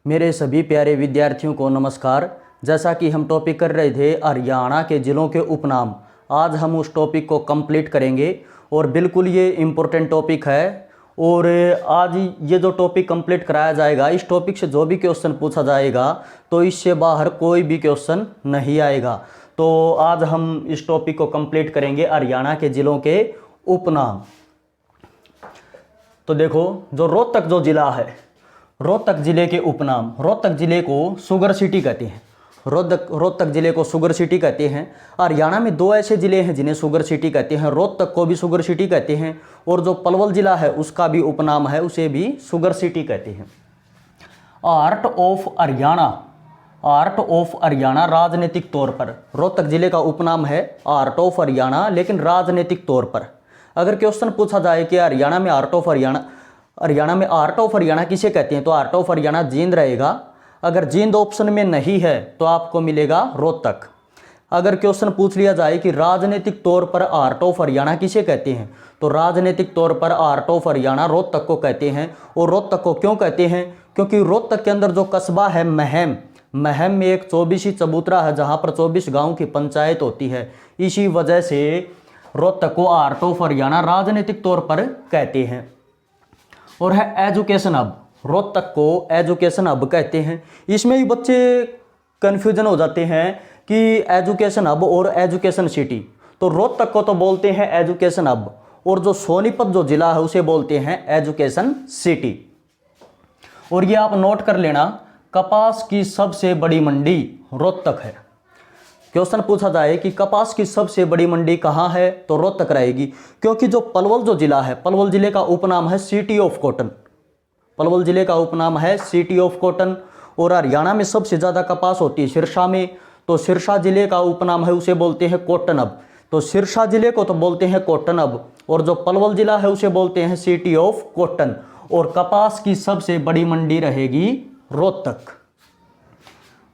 मेरे सभी प्यारे विद्यार्थियों को नमस्कार। जैसा कि हम टॉपिक कर रहे थे हरियाणा के ज़िलों के उपनाम, आज हम उस टॉपिक को कंप्लीट करेंगे और बिल्कुल ये इम्पोर्टेंट टॉपिक है। और आज ये जो टॉपिक कंप्लीट कराया जाएगा, इस टॉपिक से जो भी क्वेश्चन पूछा जाएगा तो इससे बाहर कोई भी क्वेश्चन नहीं आएगा। तो आज हम इस टॉपिक को कंप्लीट करेंगे, हरियाणा के ज़िलों के उपनाम। तो देखो, जो रोहतक जो ज़िला है, रोहतक ज़िले के उपनाम, रोहतक ज़िले को शुगर सिटी कहते हैं। रोहतक ज़िले को शुगर सिटी कहते हैं। हरियाणा में दो ऐसे ज़िले हैं जिन्हें शुगर सिटी कहते हैं। रोहतक को भी शुगर सिटी कहते हैं और जो पलवल ज़िला है उसका भी उपनाम है, उसे भी शुगर सिटी कहते हैं। Art of Haryana, art of Haryana राजनीतिक तौर पर, रोहतक ज़िले का उपनाम है आर्ट ऑफ हरियाणा, लेकिन राजनीतिक तौर पर। अगर क्वेश्चन पूछा जाए कि हरियाणा में आर्ट ऑफ हरियाणा किसे कहते हैं, तो आर्ट ऑफ हरियाणा जींद रहेगा। अगर जींद ऑप्शन में नहीं है तो आपको मिलेगा रोहतक। अगर क्वेश्चन पूछ लिया जाए कि राजनीतिक तौर पर आर्ट ऑफ हरियाणा किसे कहते हैं, तो राजनीतिक तौर पर आर्ट ऑफ हरियाणा रोहतक को कहते हैं। और रोहतक को क्यों कहते हैं? क्योंकि रोहतक के अंदर जो कस्बा है महम, महम में एक 24 चबूतरा है जहाँ पर 24 गाँव की पंचायत होती है। इसी वजह से रोहतक को आर्ट ऑफ हरियाणा राजनीतिक तौर पर कहते हैं। और है एजुकेशन हब, रोहतक को एजुकेशन हब कहते हैं। इसमें भी बच्चे कन्फ्यूजन हो जाते हैं कि एजुकेशन हब और एजुकेशन सिटी। तो रोहतक को तो बोलते हैं एजुकेशन हब और जो सोनीपत जो जिला है उसे बोलते हैं एजुकेशन सिटी। और ये आप नोट कर लेना, कपास की सबसे बड़ी मंडी रोहतक है। क्वेश्चन पूछा जाए कि कपास की सबसे बड़ी मंडी कहाँ है, तो रोहतक रहेगी। क्योंकि जो पलवल जो जिला है, पलवल जिले का उपनाम है सिटी ऑफ कॉटन। पलवल जिले का उपनाम है सिटी ऑफ कॉटन। और हरियाणा में सबसे ज़्यादा कपास होती है सिरसा में, तो सिरसा जिले का उपनाम है, उसे बोलते हैं कॉटन हब। तो सिरसा जिले को तो बोलते हैं कॉटन हब और जो पलवल जिला है उसे बोलते हैं सिटी ऑफ कॉटन। और कपास की सबसे बड़ी मंडी रहेगी रोहतक।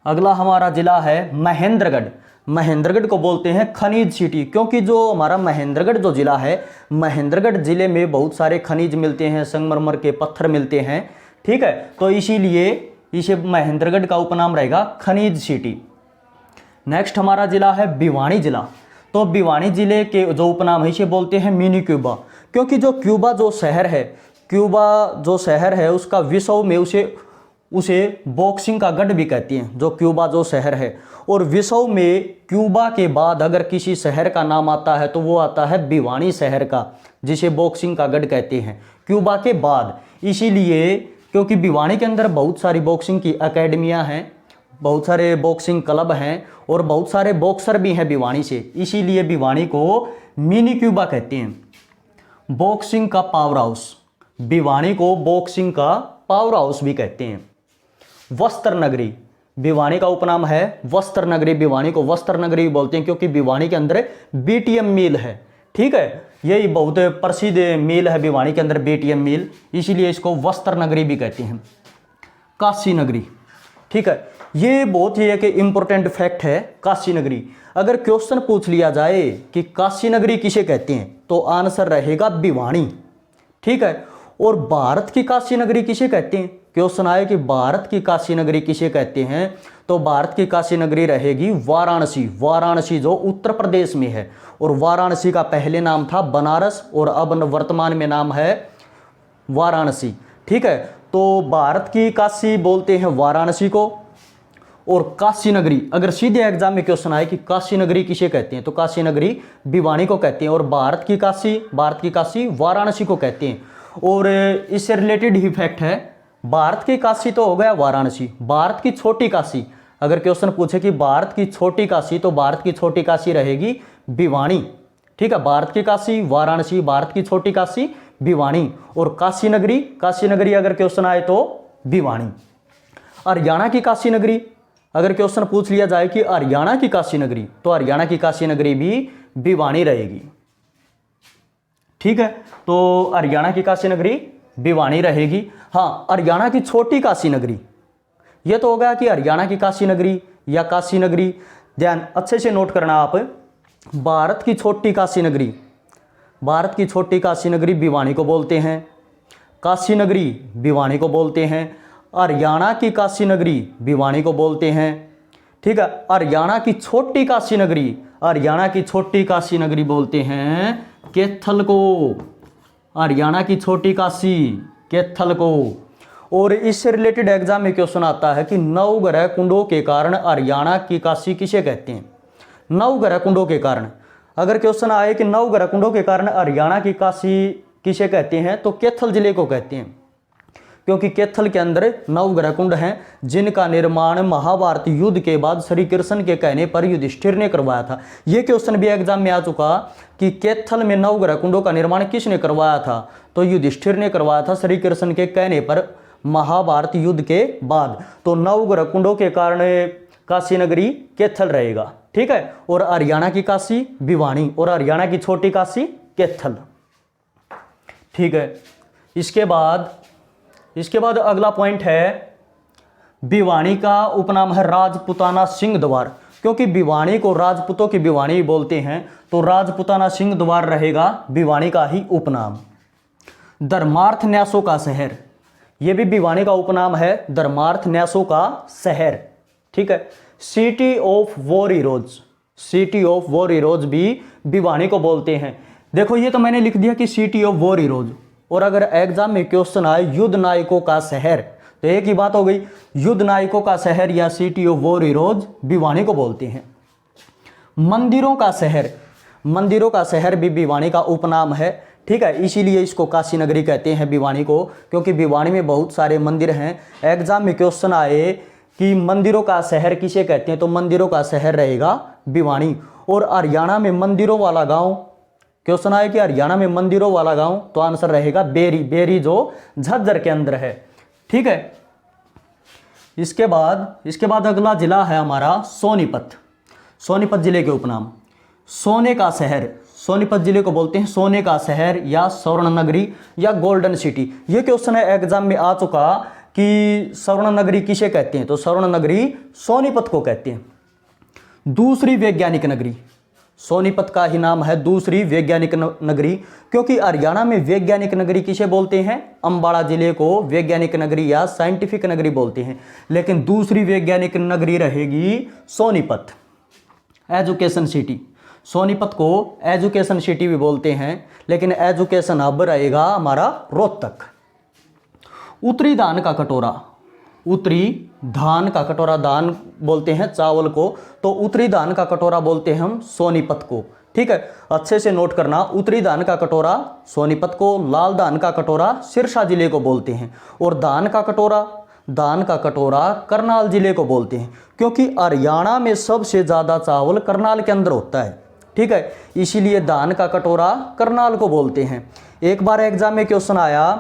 अगला हमारा जिला है महेंद्रगढ़। महेंद्रगढ़ को बोलते हैं खनिज सिटी, क्योंकि जो हमारा महेंद्रगढ़ जो जिला है, महेंद्रगढ़ जिले में बहुत सारे खनिज मिलते हैं, संगमरमर के पत्थर मिलते हैं। ठीक है, तो इसीलिए इसे महेंद्रगढ़ का उपनाम रहेगा खनिज सिटी। नेक्स्ट हमारा जिला है भिवानी जिला। तो भिवानी जिले के जो उपनाम है इसे बोलते हैं मिनी क्यूबा, क्योंकि जो क्यूबा जो शहर है, क्यूबा जो शहर है उसका विश्व में उसे बॉक्सिंग का गढ़ भी कहती हैं, जो क्यूबा जो शहर है। और विश्व में क्यूबा के बाद अगर किसी शहर का नाम आता है तो वो आता है भिवानी शहर का, जिसे बॉक्सिंग का गढ़ कहते हैं क्यूबा के बाद। इसीलिए क्योंकि भिवानी के अंदर बहुत सारी बॉक्सिंग की एकेडमियां हैं, बहुत सारे बॉक्सिंग क्लब हैं और बहुत सारे बॉक्सर भी हैं भिवानी से, इसीलिए भिवानी को मिनी क्यूबा कहते हैं, बॉक्सिंग का पावर हाउस। भिवानी को बॉक्सिंग का पावर हाउस भी कहते हैं। वस्त्र नगरी, भिवानी का उपनाम है वस्त्र नगरी। भिवानी को वस्त्र नगरी बोलते हैं क्योंकि भिवानी के अंदर बीटीएम मिल है। ठीक है, यही बहुत प्रसिद्ध मिल है भिवानी के अंदर, बीटीएम मिल, इसीलिए इसको वस्त्र नगरी भी कहते हैं। काशी नगरी, ठीक है, ये बहुत ही एक इम्पोर्टेंट फैक्ट है काशी नगरी। अगर क्वेश्चन पूछ लिया जाए कि काशी नगरी किसे कहते हैं, तो आंसर रहेगा भिवानी। ठीक है, और भारत की काशी नगरी किसे कहते हैं? क्वेश्चन आए कि भारत की काशी नगरी किसे कहते हैं, तो भारत की काशी नगरी रहेगी वाराणसी। वाराणसी जो उत्तर प्रदेश में है, और वाराणसी का पहले नाम था बनारस और अब वर्तमान में नाम है वाराणसी। ठीक है, तो भारत की काशी बोलते हैं वाराणसी को। और काशी नगरी, अगर सीधे एग्जाम में क्वेश्चन आए कि काशी नगरी किसे कहते हैं, तो काशी नगरी भिवानी को कहते हैं। और भारत की काशी वाराणसी को कहते हैं। और इससे रिलेटेड ही फैक्ट है, भारत की काशी तो हो गया वाराणसी, भारत की छोटी काशी, अगर क्वेश्चन पूछे कि भारत की छोटी काशी, तो भारत की छोटी काशी रहेगी भिवानी। ठीक है, भारत की काशी वाराणसी, भारत की छोटी काशी भिवानी। और काशी नगरी अगर क्वेश्चन आए तो भिवानी। हरियाणा की काशी नगरी, अगर क्वेश्चन पूछ लिया जाए कि हरियाणा की काशी नगरी, तो हरियाणा की काशी नगरी भी भिवानी रहेगी। ठीक है, तो हरियाणा की काशी नगरी भिवानी रहेगी। हाँ, हरियाणा की छोटी काशी नगरी, यह तो होगा कि हरियाणा की काशी नगरी या काशी नगरी। ध्यान अच्छे से नोट करना आप, भारत की छोटी काशी नगरी, भारत की छोटी काशी नगरी भिवानी को बोलते हैं। काशी नगरी भिवानी को बोलते हैं। हरियाणा की काशी नगरी भिवानी को बोलते हैं। ठीक है, हरियाणा की छोटी काशी नगरी, हरियाणा की छोटी काशी नगरी बोलते हैं कैथल को, हरियाणा की छोटी काशी कैथल को। और इससे रिलेटेड एग्जाम में क्वेश्चन आता है कि नवग्रह कुंडों के कारण हरियाणा की काशी किसे कहते हैं? नवग्रह कुंडों के कारण अगर क्वेश्चन आए कि नवग्रह कुंडों के कारण हरियाणा की काशी किसे कहते हैं, तो कैथल जिले को कहते हैं, क्योंकि कैथल के अंदर नवग्रह कुंड हैं जिनका निर्माण महाभारत युद्ध के बाद श्री कृष्ण के कहने पर युधिष्ठिर ने करवाया था। यह क्वेश्चन भी एग्जाम में आ चुका कि कैथल में नवग्रह कुंडों का निर्माण किसने करवाया था, तो युधिष्ठिर ने करवाया था श्री कृष्ण के कहने पर महाभारत युद्ध के बाद। तो नवग्रह कुंडों के कारण काशी नगरी कैथल रहेगा। ठीक है, और हरियाणा की काशी भिवानी और हरियाणा की छोटी काशी कैथल। ठीक है, इसके बाद अगला पॉइंट है भिवानी का उपनाम है राजपुताना सिंह द्वार, क्योंकि भिवानी को राजपूतों की भिवानी बोलते हैं, तो राजपुताना सिंह द्वार रहेगा भिवानी का ही उपनाम। धर्मार्थ न्यासों का शहर, यह भी भिवानी का उपनाम है, धर्मार्थ न्यासों का शहर। ठीक है, city of war heroes, city of war heroes भी भिवानी को बोलते हैं। देखो ये तो मैंने लिख दिया कि सिटी ऑफ वॉर हीरोज, और अगर एग्जाम में क्वेश्चन आए युद्ध नायकों का शहर, तो एक ही बात हो गई, युद्ध नायकों का शहर या city of war heroes Bhiwani को बोलते हैं। मंदिरों का शहर, मंदिरों का शहर भी भिवानी का उपनाम है। ठीक है, इसीलिए इसको काशी नगरी कहते हैं भिवानी को, क्योंकि भिवानी में बहुत सारे मंदिर हैं। एग्जाम में क्वेश्चन आए कि मंदिरों का शहर किसे कहते हैं, तो मंदिरों का शहर रहेगा भिवानी। और हरियाणा में मंदिरों वाला गांव, क्वेश्चन आए कि हरियाणा में मंदिरों वाला गांव, तो आंसर रहेगा बेरी, बेरी जो झज्जर के अंदर है। ठीक है, इसके बाद अगला जिला है हमारा सोनीपत, सोनीपत जिले के उपनाम सोने का शहर, सोनीपत जिले को बोलते हैं सोने का शहर या स्वर्ण नगरी या गोल्डन सिटी। ये क्वेश्चन है एग्जाम में आ चुका कि स्वर्ण नगरी किसे कहते हैं, तो स्वर्ण नगरी सोनीपत को कहते हैं। दूसरी वैज्ञानिक नगरी, सोनीपत का ही नाम है दूसरी वैज्ञानिक नगरी, क्योंकि हरियाणा में वैज्ञानिक नगरी किसे बोलते हैं, अंबाला जिले को वैज्ञानिक नगरी या साइंटिफिक नगरी बोलते हैं, लेकिन दूसरी वैज्ञानिक नगरी रहेगी सोनीपत, एजुकेशन सिटी। सोनीपत को एजुकेशन सिटी भी बोलते हैं, लेकिन एजुकेशन हब रहेगा हमारा रोहतक। उत्तरी धान का कटोरा, उत्तरी धान का कटोरा, धान बोलते हैं चावल को, तो उत्तरी धान का कटोरा बोलते हैं हम सोनीपत को। ठीक है, अच्छे से नोट करना, उत्तरी धान का कटोरा सोनीपत को, लाल धान का कटोरा सिरसा जिले को बोलते हैं, और धान का कटोरा करनाल जिले को बोलते हैं, क्योंकि हरियाणा में सबसे ज़्यादा चावल करनाल के अंदर होता है। ठीक है, इसीलिए धान का कटोरा करनाल को बोलते हैं। एक बार एग्जाम में क्वेश्चन आया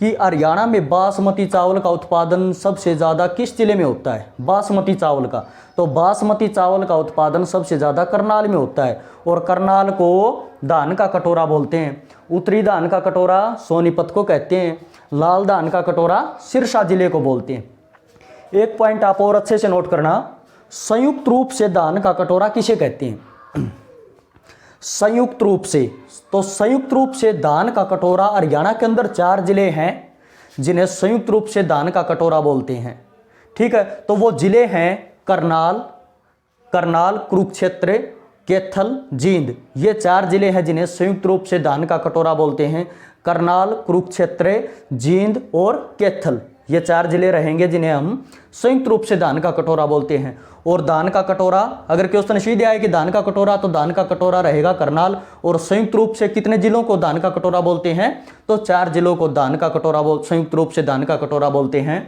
कि हरियाणा में बासमती चावल का उत्पादन सबसे ज़्यादा किस जिले में होता है, बासमती चावल का, तो बासमती चावल का उत्पादन सबसे ज़्यादा करनाल में होता है, और करनाल को धान का कटोरा बोलते हैं। उत्तरी धान का कटोरा सोनीपत को कहते हैं, लाल धान का कटोरा सिरसा जिले को बोलते हैं। एक पॉइंट आप और अच्छे से नोट करना, संयुक्त रूप से धान का कटोरा किसे कहते हैं, संयुक्त रूप से, तो संयुक्त रूप से धान का कटोरा हरियाणा के अंदर 4 जिले हैं जिन्हें संयुक्त रूप से धान का कटोरा बोलते हैं। ठीक है, तो वो जिले हैं करनाल, कुरुक्षेत्र, कैथल, जींद। ये 4 जिले हैं जिन्हें संयुक्त रूप से धान का कटोरा बोलते हैं। करनाल, कुरुक्षेत्र, जींद और कैथल, ये 4 जिले रहेंगे जिन्हें हम संयुक्त रूप से धान का कटोरा बोलते हैं। और धान का कटोरा, अगर क्वेश्चन सीधे आए कि धान का कटोरा, तो धान का कटोरा रहेगा करनाल। और संयुक्त रूप से कितने जिलों को धान का कटोरा बोलते हैं, तो 4 जिलों को धान का कटोरा संयुक्त रूप से धान का कटोरा बोलते हैं।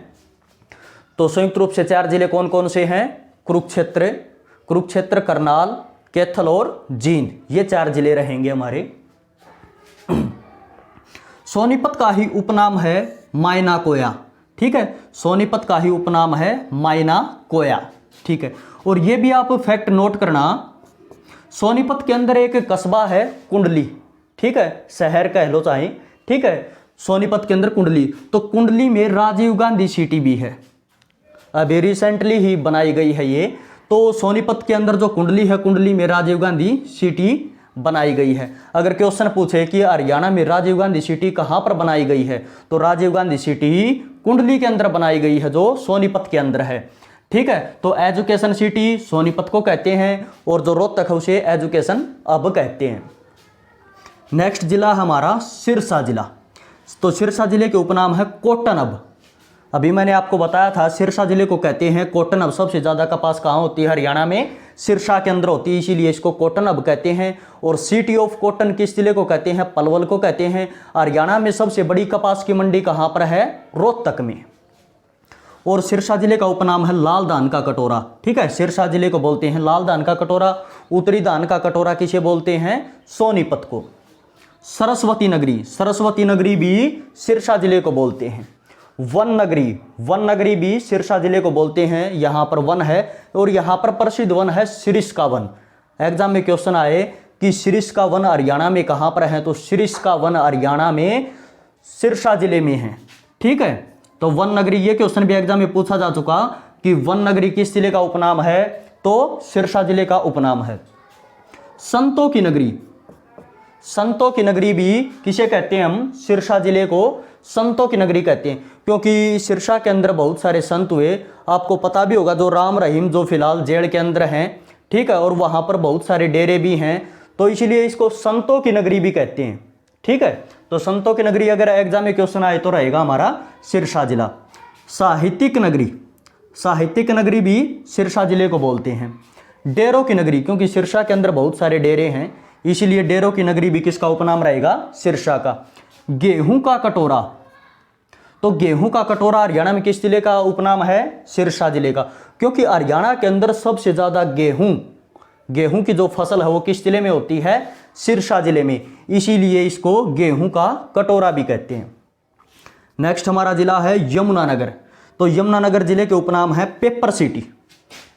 तो संयुक्त रूप से 4 जिले कौन कौन से हैं, कुरुक्षेत्र, करनाल, कैथल और जींद, ये 4 जिले रहेंगे हमारे। सोनीपत का ही उपनाम है मायना कोया। ठीक है, सोनीपत का ही उपनाम है मायना कोया। ठीक है, और ये भी आप फैक्ट नोट करना, सोनीपत के अंदर एक कस्बा है कुंडली। ठीक है, शहर कह लो चाहे। ठीक है, सोनीपत के अंदर कुंडली, तो कुंडली में राजीव गांधी सिटी भी है, अभी रिसेंटली ही बनाई गई है ये। तो सोनीपत के अंदर जो कुंडली है, कुंडली में राजीव गांधी सिटी बनाई गई है। अगर क्वेश्चन पूछे कि हरियाणा में राजीव गांधी सिटी कहाँ पर बनाई गई है, तो राजीव गांधी सिटी कुंडली के अंदर बनाई गई है, जो सोनीपत के अंदर है। ठीक है, तो एजुकेशन सिटी सोनीपत को कहते हैं, और जो रोहतक है उसे एजुकेशन हब कहते हैं। नेक्स्ट जिला हमारा सिरसा जिला। तो सिरसा जिले के उपनाम है कॉटन हब। अभी मैंने आपको बताया था सिरसा जिले को कहते हैं कॉटन हब। सबसे ज़्यादा कपास कहाँ होती है? हरियाणा में सिरसा के अंदर होती है, इसीलिए इसको कॉटन हब कहते हैं। और सिटी ऑफ कॉटन किस जिले को कहते हैं? पलवल को कहते हैं। हरियाणा में सबसे बड़ी कपास की मंडी कहाँ पर है? रोहतक में। और सिरसा जिले का उपनाम है लाल धान का कटोरा। ठीक है, सिरसा जिले को बोलते हैं लाल धान का कटोरा। उत्तरी धान का कटोरा किसे बोलते हैं? सोनीपत को। सरस्वती नगरी, सरस्वती नगरी भी सिरसा जिले को बोलते हैं। वन नगरी, वन नगरी भी सिरसा जिले को बोलते हैं। यहाँ पर वन है, और यहाँ पर प्रसिद्ध वन है सिरिस्का वन। एग्जाम में क्वेश्चन आए कि सिरिस्का वन हरियाणा में कहाँ पर है, तो सिरिस्का वन हरियाणा में सिरसा जिले में है। ठीक है, तो वन नगरी, ये क्वेश्चन भी एग्जाम में पूछा जा चुका कि वन नगरी किस जिले का उपनाम है, तो सिरसा जिले का उपनाम है। संतों की नगरी, संतों की नगरी भी किसे कहते हैं हम? सिरसा जिले को संतों की नगरी कहते हैं, क्योंकि सिरसा के अंदर बहुत सारे संत हुए। आपको पता भी होगा जो राम रहीम जो फिलहाल जेल के अंदर हैं। ठीक है, और वहाँ पर बहुत सारे डेरे भी हैं, तो इसलिए इसको संतों की नगरी भी कहते हैं। ठीक है, तो संतों की नगरी अगर एग्जाम में क्वेश्चन आए तो रहेगा हमारा सिरसा जिला। साहित्यिक नगरी, साहित्यिक नगरी भी सिरसा जिले को बोलते हैं। डेरों की नगरी, क्योंकि सिरसा के अंदर बहुत सारे डेरे हैं, इसीलिए डेरों की नगरी भी किसका उपनाम रहेगा? सिरसा का। गेहूं का कटोरा, तो गेहूं का कटोरा हरियाणा में किस जिले का उपनाम है? सिरसा जिले का, क्योंकि हरियाणा के अंदर सबसे ज्यादा गेहूं की जो फसल है वो किस जिले में होती है? सिरसा जिले में, इसीलिए इसको गेहूं का कटोरा भी कहते हैं। नेक्स्ट हमारा जिला है यमुनानगर। तो यमुनानगर जिले के उपनाम है paper city.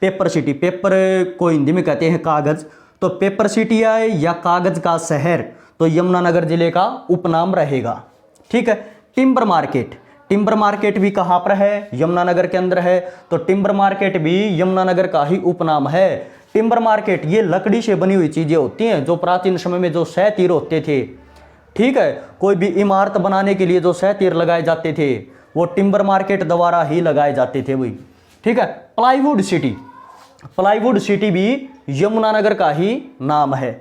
Paper city, paper को हिंदी में कहते हैं कागज, तो पेपर सिटी है या कागज का शहर, तो यमुनानगर जिले का उपनाम रहेगा। ठीक है, टिम्बर मार्केट, टिम्बर मार्केट भी कहाँ पर है? यमुनानगर के अंदर है, तो टिम्बर मार्केट भी यमुनानगर का ही उपनाम है। टिम्बर मार्केट ये लकड़ी से बनी हुई चीजें होती हैं, जो प्राचीन समय में जो सह तीर होते थे। ठीक है, कोई भी इमारत बनाने के लिए जो सह तीर लगाए जाते थे वो टिम्बर मार्केट द्वारा ही लगाए जाते थे वही। ठीक है, प्लाईवुड सिटी, प्लाईवुड सिटी भी यमुनानगर का ही नाम है,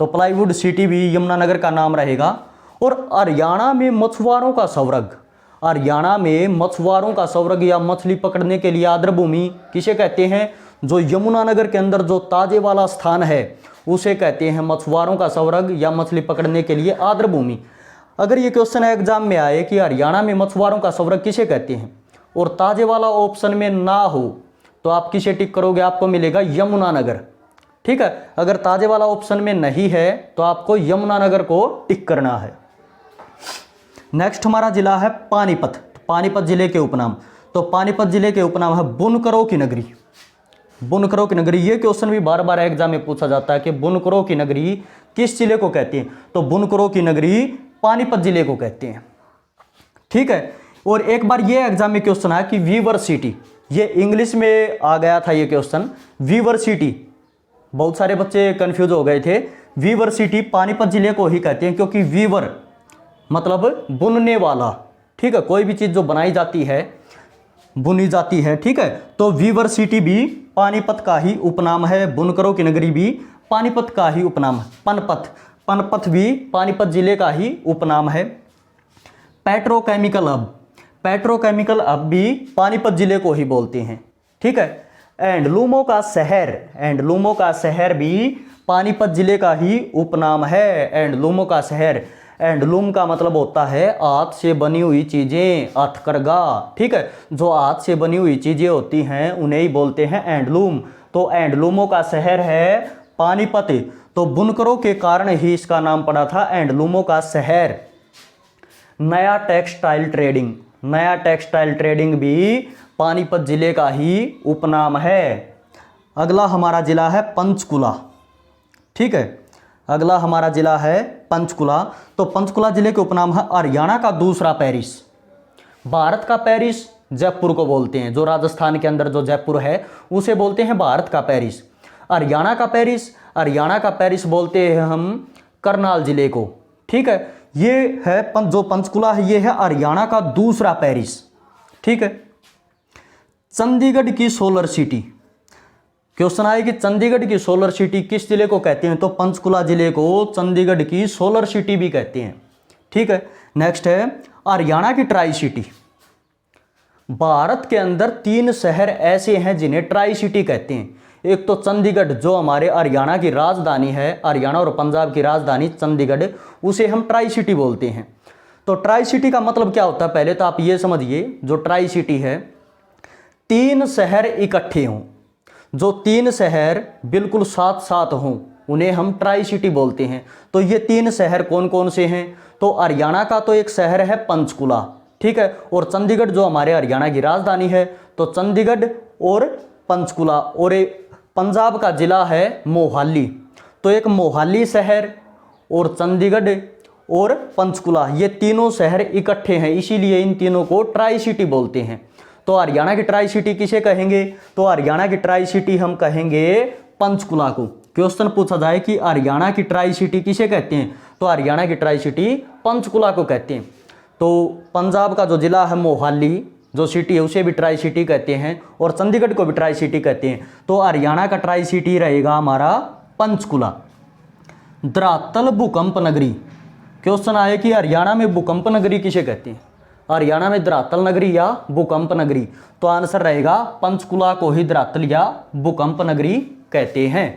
तो प्लाईवुड सिटी भी यमुनानगर का नाम रहेगा। और हरियाणा में मछुआरों का स्वर्ग, हरियाणा में मछुआरों का स्वर्ग या मछली पकड़ने के लिए आर्द्र भूमि किसे कहते हैं? जो यमुनानगर के अंदर जो ताजे वाला स्थान है उसे कहते हैं मछुआरों का स्वर्ग या मछली पकड़ने के लिए आर्द्र भूमि। अगर ये क्वेश्चन एग्जाम में आए कि हरियाणा में मछुआरों का स्वर्ग किसे कहते हैं और ताजे वाला ऑप्शन में ना हो, तो आप किसे टिक करोगे? आपको मिलेगा यमुनानगर। ठीक है, अगर ताजे वाला ऑप्शन में नहीं है तो आपको यमुनानगर को टिक करना है। नेक्स्ट हमारा जिला है पानीपत। पानीपत जिले के उपनाम, तो पानीपत जिले के उपनाम है बुनकरों की नगरी। बुनकरों की नगरी, ये क्वेश्चन भी बार बार एग्जाम में पूछा जाता है कि बुनकरों की नगरी किस जिले को कहते हैं, तो बुनकरों की नगरी पानीपत जिले को कहते हैं। ठीक है, और एक बार ये एग्जाम में क्वेश्चन आया कि वीवर सिटी, ये इंग्लिश में आ गया था ये क्वेश्चन, वीवर सिटी, बहुत सारे बच्चे कंफ्यूज हो गए थे। वीवर सिटी पानीपत जिले को ही कहते हैं, क्योंकि वीवर मतलब बुनने वाला। ठीक है, कोई भी चीज़ जो बनाई जाती है, बुनी जाती है। ठीक है, तो वीवर सिटी भी पानीपत का ही उपनाम है। बुनकरों की नगरी भी पानीपत का ही उपनाम है। पनपथ, पनपथ भी पानीपत जिले का ही उपनाम है। पेट्रोकेमिकल हब, पेट्रोकेमिकल हब भी पानीपत जिले को ही बोलते हैं। ठीक है, एंडलूमों का शहर, एंडलूमों का शहर भी पानीपत जिले का ही उपनाम है। एंडलूमों का शहर, एंडलूम का मतलब होता है हाथ से बनी हुई चीज़ें, हथकरघा। ठीक है, जो हाथ से बनी हुई चीज़ें होती हैं उन्हें ही बोलते हैं एंडलूम। तो एंडलूमों का शहर है पानीपत, तो बुनकरों के कारण ही इसका नाम पड़ा था एंडलूमों का शहर। नया टेक्सटाइल ट्रेडिंग, नया टेक्सटाइल ट्रेडिंग भी पानीपत जिले का ही उपनाम है। अगला हमारा जिला है पंचकुला। ठीक है, अगला हमारा जिला है पंचकुला। तो पंचकुला जिले के उपनाम है हरियाणा का दूसरा पेरिस। भारत का पेरिस जयपुर को बोलते हैं, जो राजस्थान के अंदर जो जयपुर है उसे बोलते हैं भारत का पेरिस। हरियाणा का पेरिस, हरियाणा का पेरिस बोलते हैं हम करनाल जिले को। ठीक है, ये है जो पंचकुला है, ये है हरियाणा का दूसरा पेरिस। ठीक है, चंडीगढ़ की सोलर सिटी, क्वेश्चन आए कि चंडीगढ़ की सोलर सिटी किस जिले को कहते हैं, तो पंचकुला जिले को चंडीगढ़ की सोलर सिटी भी कहते हैं। ठीक है, नेक्स्ट है हरियाणा की ट्राई सिटी। भारत के अंदर 3 शहर ऐसे हैं जिन्हें ट्राई सिटी कहते हैं। एक तो चंडीगढ़ जो हमारे हरियाणा की राजधानी है, हरियाणा और पंजाब की राजधानी चंडीगढ़, उसे हम ट्राई सिटी बोलते हैं। तो ट्राई सिटी का मतलब क्या होता है, पहले तो आप ये समझिए, जो ट्राई सिटी है 3 शहर इकट्ठे हों, जो 3 शहर बिल्कुल साथ साथ हों, उन्हें हम ट्राई सिटी बोलते हैं। तो ये 3 शहर कौन कौन से हैं, तो हरियाणा का तो एक शहर है पंचकुला, ठीक है, और चंडीगढ़ जो हमारे हरियाणा की राजधानी है, तो चंडीगढ़ और पंचकुला, और एक पंजाब का जिला है मोहाली, तो एक मोहाली शहर और चंडीगढ़ और पंचकुला, ये तीनों शहर इकट्ठे हैं, इसीलिए इन तीनों को ट्राई सिटी बोलते हैं। तो हरियाणा की ट्राई सिटी किसे कहेंगे, तो हरियाणा की ट्राई सिटी हम कहेंगे पंचकुला को। क्वेश्चन पूछा जाए कि हरियाणा की ट्राई सिटी किसे कहते हैं, तो हरियाणा की ट्राई सिटी पंचकुला को कहते हैं। तो पंजाब का जो जिला है मोहाली, जो सिटी है उसे भी ट्राई सिटी कहते हैं, और चंडीगढ़ को भी ट्राई सिटी कहते हैं। तो हरियाणा का ट्राई सिटी रहेगा हमारा पंचकुला। धरातल भूकंप नगरी, क्वेश्चन आए कि हरियाणा में भूकंप नगरी किसे कहते हैं, हरियाणा में धरातल नगरी या भूकंप नगरी, तो आंसर रहेगा पंचकुला को ही धरातल या भूकंप नगरी कहते हैं।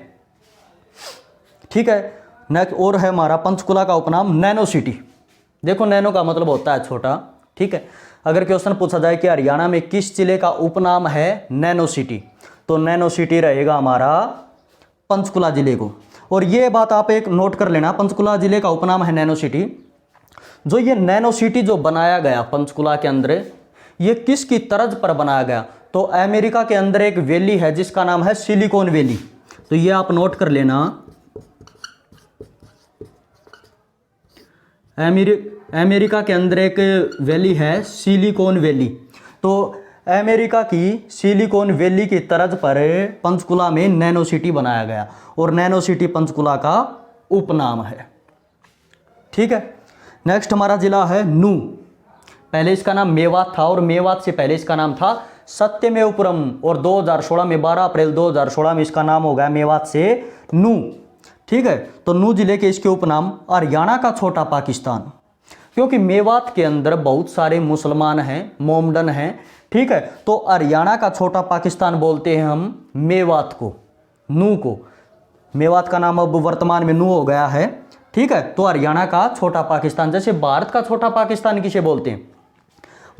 ठीक है, नेक्स्ट और है हमारा पंचकुला का उपनाम नैनो सिटी। देखो नैनो का मतलब होता है छोटा। ठीक है, अगर क्वेश्चन पूछा जाए कि हरियाणा में किस जिले का उपनाम है नैनो सिटी, तो नैनो सिटी रहेगा हमारा पंचकुला जिले को। और ये बात आप एक नोट कर लेना, पंचकुला जिले का उपनाम है नैनो सिटी। जो ये नैनो सिटी जो बनाया गया पंचकुला के अंदर, ये किसकी तर्ज पर बनाया गया, तो अमेरिका के अंदर एक वैली है जिसका नाम है सिलिकॉन वैली। तो ये आप नोट कर लेना, अमेरिका के अंदर एक वैली है सिलिकॉन वैली। तो अमेरिका की सिलिकॉन वैली की तर्ज पर पंचकुला में नैनो सिटी बनाया गया, और नैनो सिटी पंचकुला का उपनाम है। ठीक है, नेक्स्ट हमारा जिला है नू। पहले इसका नाम मेवात था, और मेवात से पहले इसका नाम था सत्यमेवपुरम, और 2016 में 12 अप्रैल 2016 में इसका नाम हो गया मेवात से नू। ठीक है, तो नू जिले के इसके उपनाम हरियाणा का छोटा पाकिस्तान, क्योंकि मेवात के अंदर बहुत सारे मुसलमान हैं, मोमडन हैं। ठीक है, तो हरियाणा का छोटा पाकिस्तान बोलते हैं हम मेवात को, नू को। मेवात का नाम अब वर्तमान में नू हो गया है। ठीक है, तो हरियाणा का छोटा पाकिस्तान, जैसे भारत का छोटा पाकिस्तान किसे बोलते हैं,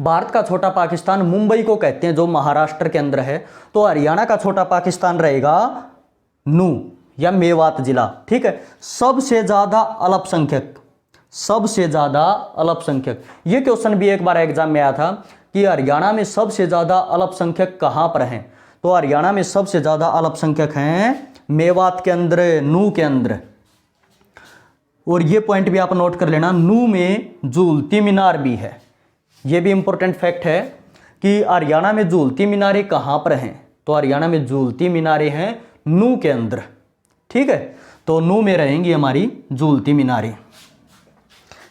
भारत का छोटा पाकिस्तान मुंबई को कहते हैं जो महाराष्ट्र के अंदर है। तो हरियाणा का छोटा पाकिस्तान रहेगा नू या मेवात जिला। ठीक है, सबसे ज्यादा अल्पसंख्यक, सबसे ज्यादा अल्पसंख्यक, ये क्वेश्चन भी एक बार एग्जाम में आया था कि हरियाणा में सबसे ज्यादा अल्पसंख्यक कहां पर हैं, तो हरियाणा में सबसे ज्यादा अल्पसंख्यक हैं मेवात के अंदर, नू के अंदर। और ये पॉइंट भी आप नोट कर लेना, नू में झूलती मीनार भी है। ये भी इंपॉर्टेंट फैक्ट है कि हरियाणा में झूलती मीनारें कहां पर हैं, तो हरियाणा में झूलती मीनारें हैं नू के अंदर। ठीक है, तो नू में रहेंगी हमारी झूलती मीनारें।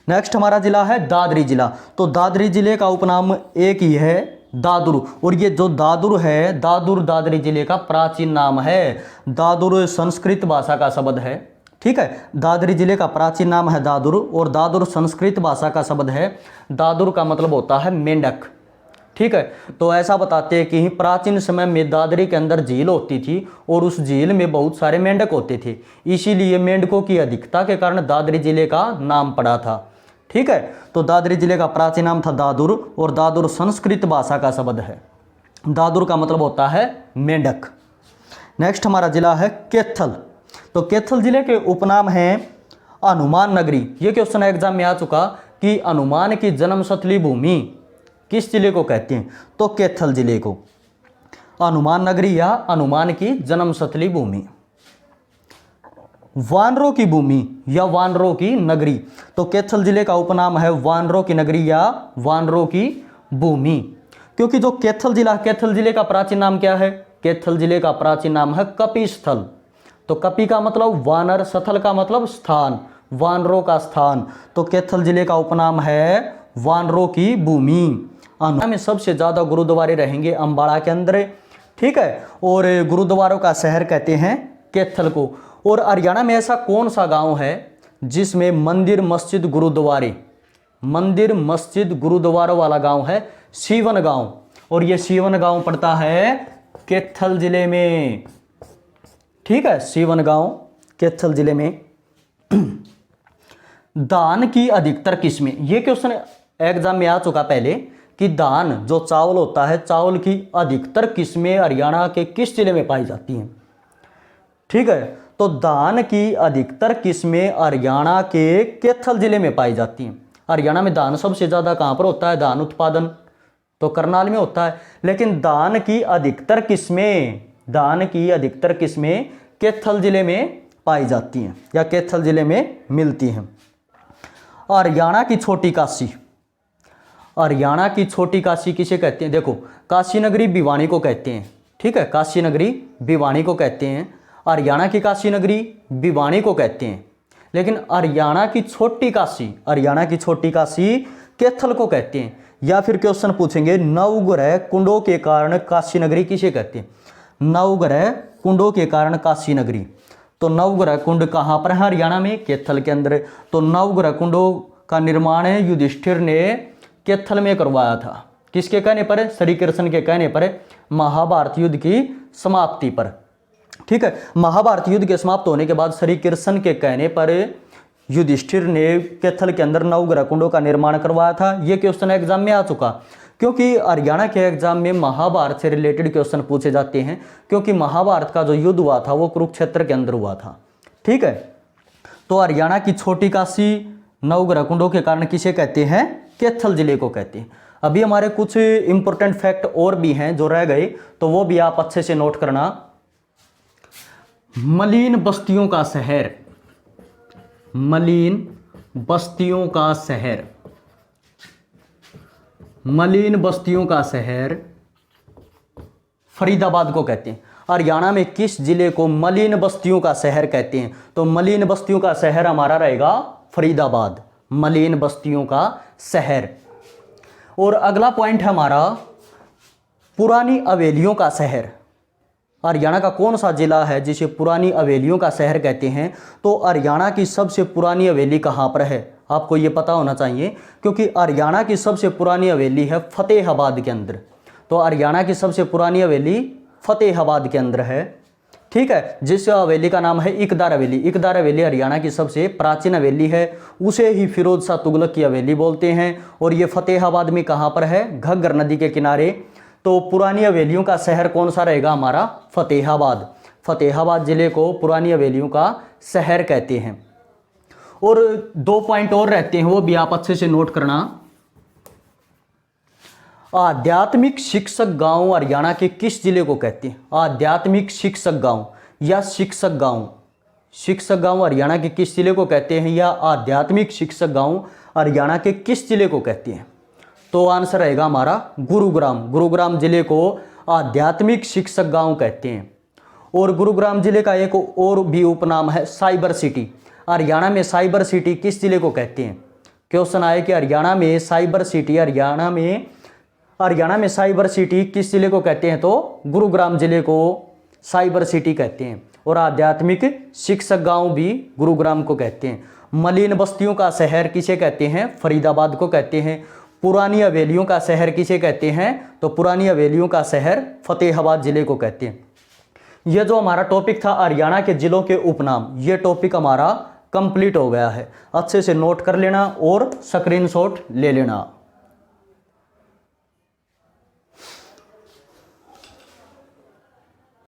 नेक्स्ट हमारा जिला है दादरी जिला। तो दादरी जिले का उपनाम एक ही है, दादुर। और ये जो दादुर है, दादुर दादरी जिले का प्राचीन नाम है। दादुर संस्कृत भाषा का शब्द है। ठीक है, दादरी जिले का प्राचीन नाम है दादुर, और दादुर संस्कृत भाषा का शब्द है। दादुर का मतलब होता है मेंढक। ठीक है, तो ऐसा बताते हैं कि प्राचीन समय में दादरी के अंदर झील होती थी, और उस झील में बहुत सारे मेंढक होते थे, इसीलिए मेंढकों की अधिकता के कारण दादरी जिले का नाम पड़ा था। ठीक है, तो दादरी जिले का प्राचीन नाम था दादुर, और दादुर संस्कृत भाषा का शब्द है। दादुर का मतलब होता है मेंढक। नेक्स्ट हमारा जिला है कैथल। तो कैथल जिले के उपनाम हैं हनुमान नगरी। ये क्वेश्चन एग्जाम में आ चुका कि हनुमान की जन्मस्थली भूमि किस जिले को कहते हैं, तो कैथल जिले को। हनुमान नगरी या हनुमान की जन्मस्थली भूमि। वानरों की भूमि या वानरों की नगरी, तो कैथल जिले का उपनाम है वानरों की नगरी या वानरों की भूमि। क्योंकि जो कैथल जिला, कैथल जिले का प्राचीन नाम क्या है, कैथल जिले का प्राचीन नाम है कपिस्थल। तो कपि का मतलब वानर, स्थल का मतलब स्थान, वानरों का स्थान। तो कैथल जिले का उपनाम है वानरों की भूमि। अनूपपुर में सबसे ज़्यादा गुरुद्वारे रहेंगे अम्बाड़ा के अंदर, ठीक है, और गुरुद्वारों का शहर कहते हैं कैथल को। और हरियाणा में ऐसा कौन सा गांव है जिसमें मंदिर मस्जिद गुरुद्वारे, मंदिर मस्जिद गुरुद्वारों वाला गांव है? सीवन गांव। और ये सीवन गांव पड़ता है कैथल जिले में, ठीक है, सीवन गांव कैथल जिले में। धान की अधिकतर किस्में, ये क्वेश्चन एग्जाम में आ चुका पहले कि धान जो चावल होता है, चावल की अधिकतर किस्में हरियाणा के किस जिले में पाई जाती हैं? ठीक है, तो धान की अधिकतर किस्में हरियाणा के कैथल जिले में पाई जाती हैं। हरियाणा में धान सबसे ज़्यादा कहाँ पर होता है? धान उत्पादन तो करनाल में होता है, लेकिन धान की अधिकतर किस्में कैथल जिले में पाई जाती हैं या कैथल जिले में मिलती हैं। हरियाणा की छोटी काशी, हरियाणा की छोटी काशी किसे कहते हैं? देखो, काशी नगरी भिवानी को कहते हैं, ठीक है, काशी नगरी भिवानी को कहते हैं, हरियाणा की काशी नगरी भिवानी को कहते हैं। लेकिन हरियाणा की छोटी काशी कैथल को कहते हैं। या फिर क्वेश्चन पूछेंगे, नवग्रह कुंडों के कारण काशी नगरी किसे कहते हैं? नवग्रह कुंडों के कारण काशी नगरी, तो नवग्रह कुंड कहाँ पर है? हरियाणा में, कैथल के अंदर। तो नवग्रह कुंडों का निर्माण युधिष्ठिर ने कैथल में करवाया था। किसके कहने पर? श्री कृष्ण के कहने पर, महाभारत युद्ध की समाप्ति पर, ठीक है। महाभारत युद्ध के समाप्त होने के बाद श्री कृष्ण के कहने पर युधिष्ठिर ने कैथल के अंदर नवग्रह कुंडों का निर्माण करवाया था। ये क्वेश्चन एग्जाम में आ चुका, क्योंकि हरियाणा के एग्जाम में महाभारत से रिलेटेड क्वेश्चन पूछे जाते हैं, क्योंकि महाभारत का जो युद्ध हुआ था वो कुरुक्षेत्र के अंदर हुआ था, ठीक है। तो हरियाणा की छोटी काशी नवग्रह कुंडों के कारण किसे कहते हैं? कैथल जिले को कहते हैं। अभी हमारे कुछ इंपॉर्टेंट फैक्ट और भी हैं जो रह गए, तो वो भी आप अच्छे से नोट करना। मलिन बस्तियों का शहर, मलिन बस्तियों का शहर, मलिन बस्तियों का शहर फरीदाबाद को कहते हैं। हरियाणा में किस जिले को मलिन बस्तियों का शहर कहते हैं? तो मलिन बस्तियों का शहर हमारा रहेगा फरीदाबाद, मलिन बस्तियों का शहर। और अगला पॉइंट है हमारा पुरानी हवेलियों का शहर। हरियाणा का कौन सा जिला है जिसे पुरानी हवेलियों का शहर कहते हैं? तो हरियाणा की सबसे पुरानी हवेली कहाँ पर है? आपको ये पता होना चाहिए, क्योंकि हरियाणा की सबसे पुरानी हवेली है फतेहाबाद के अंदर। तो हरियाणा की सबसे पुरानी हवेली फतेहाबाद के अंदर है, ठीक है, जिस हवेली का नाम है इकदार हवेली। इकदार हवेली हरियाणा की सबसे प्राचीन हवेली है, उसे ही फिरोज शाह तुगलक की हवेली बोलते हैं। और ये फतेहाबाद में कहाँ पर है? घग्गर नदी के किनारे। तो पुरानी हवेलियों का शहर कौन सा रहेगा हमारा? फतेहाबाद। फतेहाबाद जिले को पुरानी हवेलियों का शहर कहते हैं। और 2 पॉइंट और रहते हैं, वो भी आप अच्छे से नोट करना। आध्यात्मिक शिक्षक गांव हरियाणा के किस जिले को कहते हैं? आध्यात्मिक शिक्षक गांव या शिक्षक गांव, शिक्षक गांव हरियाणा के किस जिले को कहते हैं, या आध्यात्मिक शिक्षक गांव हरियाणा के किस जिले को कहते हैं? तो आंसर रहेगा हमारा गुरुग्राम। गुरुग्राम जिले को आध्यात्मिक शिक्षक गांव कहते हैं। और गुरुग्राम जिले का एक और भी उपनाम है साइबर सिटी। हरियाणा में साइबर सिटी किस जिले को कहते हैं? क्वेश्चन आए कि हरियाणा में साइबर सिटी, हरियाणा में साइबर सिटी किस जिले को कहते हैं? तो गुरुग्राम जिले को साइबर सिटी कहते हैं। और आध्यात्मिक शिक्षक गांव भी गुरुग्राम को कहते हैं। मलिन बस्तियों का शहर किसे कहते हैं? फरीदाबाद को कहते हैं। पुरानी हवेलियों का शहर किसे कहते हैं? तो पुरानी हवेलियों का शहर फतेहाबाद जिले को कहते हैं। यह जो हमारा टॉपिक था हरियाणा के जिलों के उपनाम, ये टॉपिक हमारा कंप्लीट हो गया है। अच्छे से नोट कर लेना और स्क्रीनशॉट ले लेना।